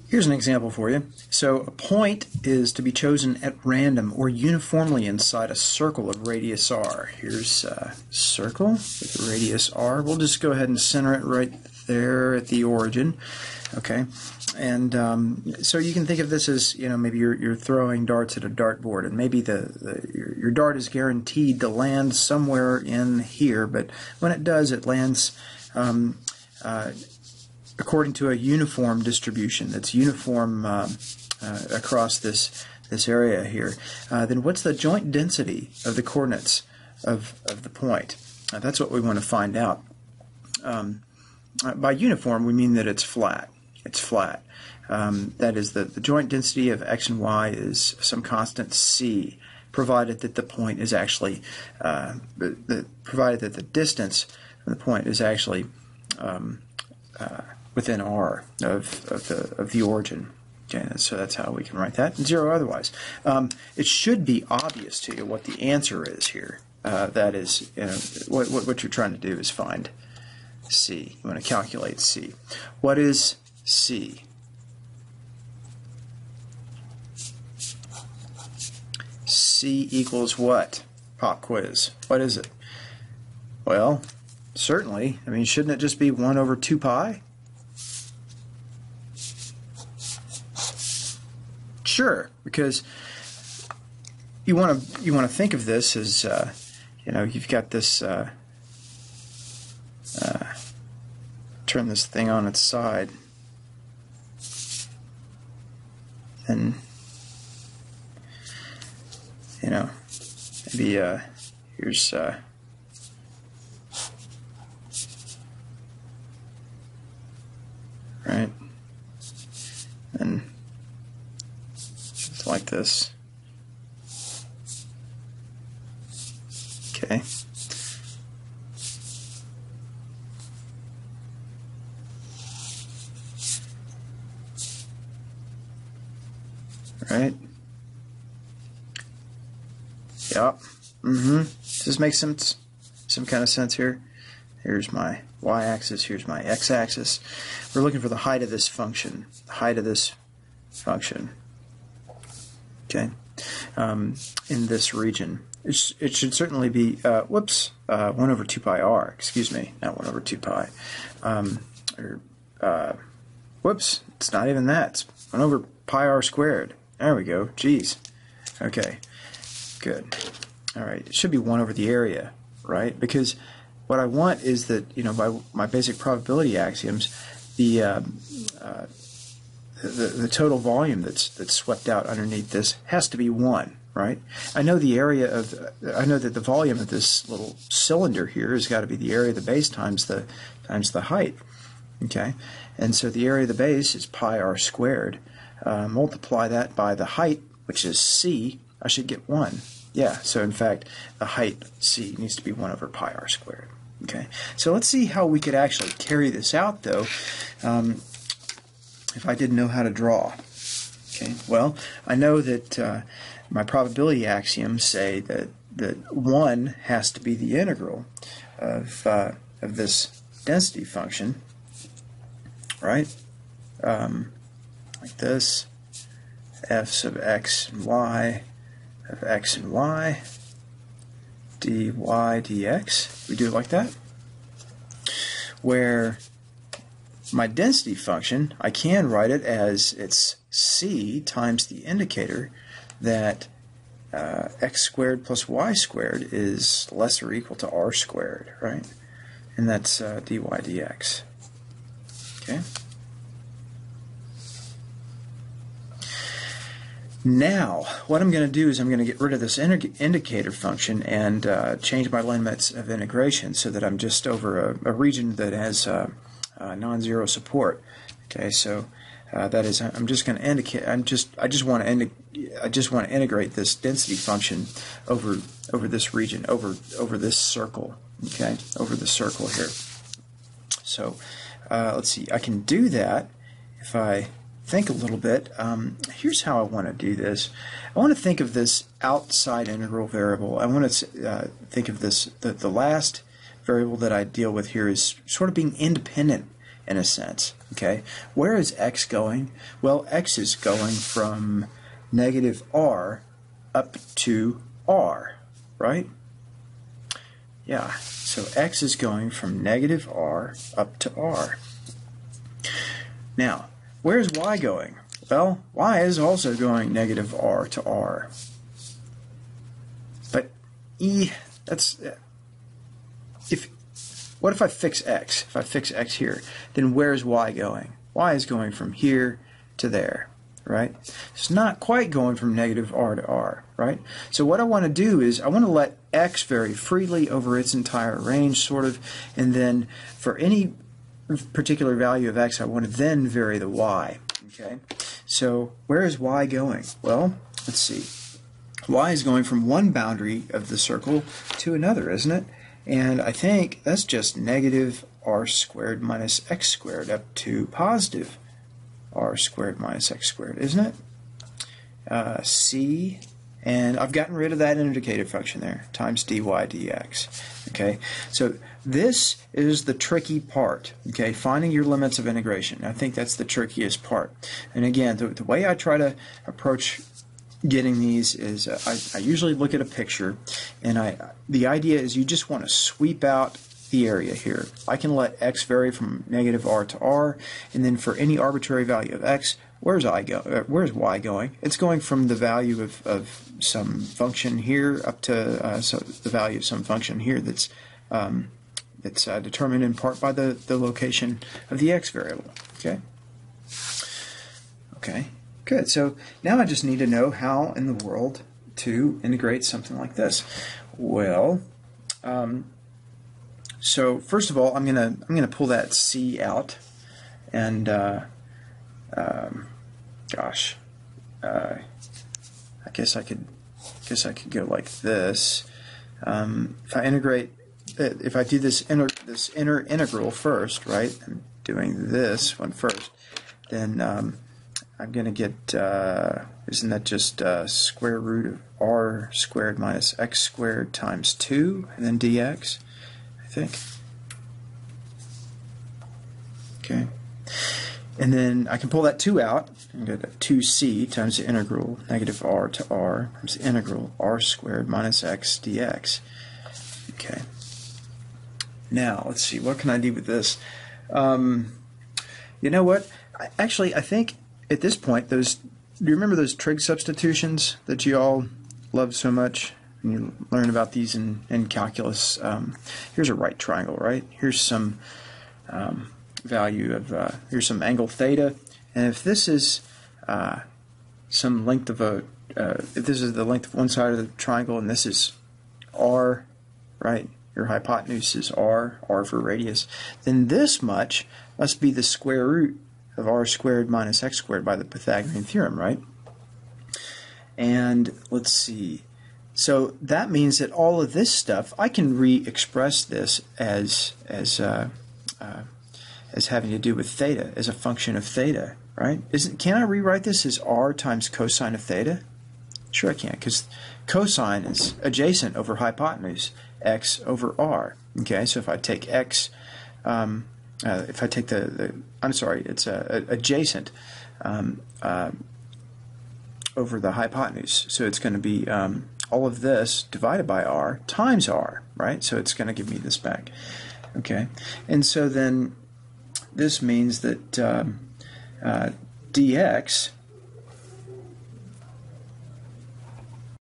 Here's an example for you. So a point is to be chosen at random or uniformly inside a circle of radius r. Here's a circle with radius r. We'll just go ahead and center it right there at the origin. Okay, and so you can think of this as, you know, maybe you're throwing darts at a dartboard, and maybe your dart is guaranteed to land somewhere in here, but when it does, it lands according to a uniform distribution that's uniform across this area here. Then what's the joint density of the coordinates of the point? That's what we want to find out. By uniform, we mean that it's flat. It's flat. That is, the joint density of x and y is some constant c, provided that the point is actually, provided that the distance from the point is actually within r of the origin. Okay, so that's how we can write that. And zero otherwise. It should be obvious to you what the answer is here. That is, you know, what you're trying to do is find c. You want to calculate c. What is c? C equals what? Pop quiz. What is it? Well, certainly. I mean, shouldn't it just be 1 over 2 pi? Sure, because you want to think of this as you know, you've got this turn this thing on its side, and you know, maybe here's right, and it's like this. Okay. Right. Yep. Does this make some kind of sense here? Here's my y-axis, here's my x-axis. We're looking for the height of this function. The height of this function. Okay. In this region. It should certainly be, 1 over 2 pi r, excuse me, not 1 over 2 pi. Whoops, it's not even that. It's 1 over pi r squared. There we go. Geez. Okay. Good. All right. It should be 1 over the area, right? Because what I want is that, you know, by my basic probability axioms, the total volume that's swept out underneath this has to be 1, right? I know the area of, I know that the volume of this little cylinder here has got to be the area of the base times the height. Okay, and so the area of the base is pi r squared. Multiply that by the height, which is c. I should get 1. Yeah, so in fact, the height c needs to be 1 over pi r squared. Okay, so let's see how we could actually carry this out, though, if I didn't know how to draw. Okay, well, I know that my probability axioms say that 1 has to be the integral of this density function, right? Like this, f sub x and y of x and y dy dx. We do it like that, where my density function, I can write it as it's c times the indicator that x squared plus y squared is less or equal to r squared, right? And that's dy dx. Okay. Now, what I'm going to do is I'm going to get rid of this indicator function and change my limits of integration so that I'm just over a region that has non-zero support. Okay, so that is, I'm just going to indicate. I just want to integrate this density function over this region, over this circle. Okay, over the circle here. So let's see. I can do that if I think a little bit. Here's how I want to do this. I want to think of this outside integral variable. I want to think of this, the last variable that I deal with here is sort of being independent in a sense. Okay, where is x going? Well, x is going from negative r up to r, right? Yeah, so x is going from negative r up to r. Now, where's y going? Well, y is also going negative r to r. But what if I fix x? If I fix x here, then where's y going? Y is going from here to there, right? It's not quite going from negative r to r, right? So what I want to do is I want to let x vary freely over its entire range, sort of, and then for any particular value of x, I want to then vary the y. Okay, so where is y going? Well, let's see. Y is going from one boundary of the circle to another, isn't it? And I think that's just negative r squared minus x squared up to positive r squared minus x squared, isn't it? C, and I've gotten rid of that indicator function there, times dy dx. Okay, so this is the tricky part, okay, finding your limits of integration. I think that's the trickiest part. And again, the way I try to approach getting these is I usually look at a picture, and the idea is you just want to sweep out the area here. I can let x vary from negative r to r, and then for any arbitrary value of x, where's y going? It's going from the value of some function here up to the value of some function here that's determined in part by the location of the x variable. Okay. Okay. Good. So now I just need to know how in the world to integrate something like this. Well, so first of all, I'm gonna pull that c out, and gosh, I guess I could go like this. If I do this inner integral first, right? I'm doing this one first, then I'm going to get, isn't that just square root of r squared minus x squared times 2, and then dx, I think. Okay. And then I can pull that 2 out, and get 2c times the integral negative r to r times the integral r squared minus x dx. Okay. Now, let's see, what can I do with this? You know what? Actually, I think at this point, do you remember those trig substitutions that you all love so much? And you learn about these in calculus. Here's a right triangle, right? Here's some value of, here's some angle theta. And if this is some length of if this is the length of one side of the triangle and this is r, right? Your hypotenuse is r for radius, then this much must be the square root of r squared minus x squared by the Pythagorean theorem, right? And let's see. So that means that all of this stuff, I can re-express this as having to do with theta, as a function of theta, right? Can I rewrite this as r times cosine of theta? Sure I can, because cosine is adjacent over hypotenuse, x over r. Okay, so if I take x, if I take I'm sorry, it's adjacent over the hypotenuse. So it's going to be all of this divided by r times r, right? So it's going to give me this back. Okay, and so then this means that dx